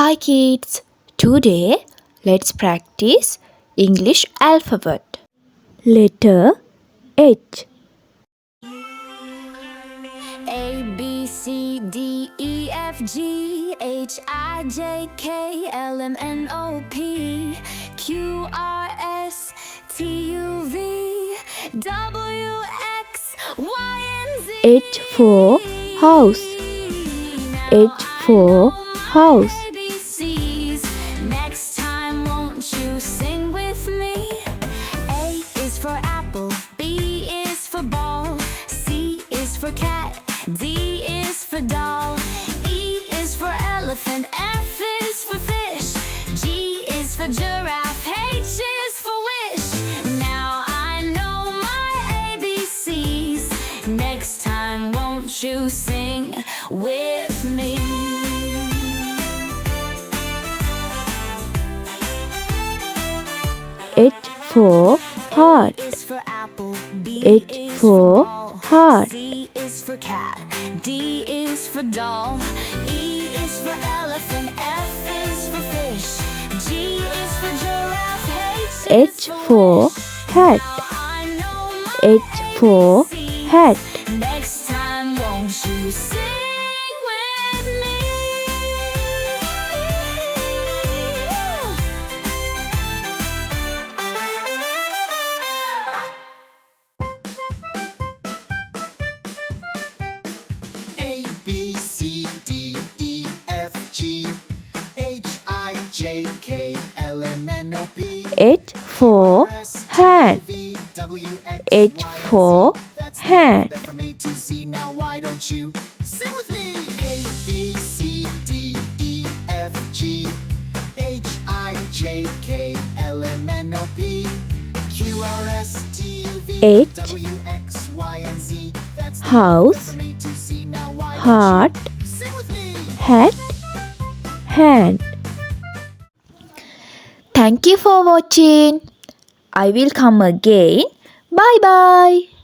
Hi kids, today let's practice English alphabet. Letter H. A, B, C, D, E, F, G, H, I, J, K, L, M, N, O, P, Q, R, S, T, U, V, W, X, Y, and Z. H for house. H for house. ABCs. Next time, won't you sing with me? A is for apple, B is for ball, C is for cat, D is for doll, E is for elephant, F is for fish, G is for giraffe, H is for wish. Now I know my ABCs. Next time, won't you sing with me? H for heart. A is for apple, B H is for ball, heart. C is for cat, D is for doll, E is for elephant, F is for fish, G is for giraffe, H for hat. Now I know my H for ABCs. hat. Next time, won't you sing with me? A, B, C, D, E, F, G, H, I, J, K, L, M, N, O, P, H for S, T, hand. V, W, X, H Y, and for Z. That's the hand. alphabet from A to Z. Now why don't you sing with me? A, B, C, D, E, F, G, H, I, J, K, L, M, N, O, P, Q, R, S, T, U, V, H. W, X, Y, and Z. That's the House. alphabet from A to Z. Now why Heart. don't you sing with me? Hat. Hand. Thank you for watching. I will come again. Bye bye.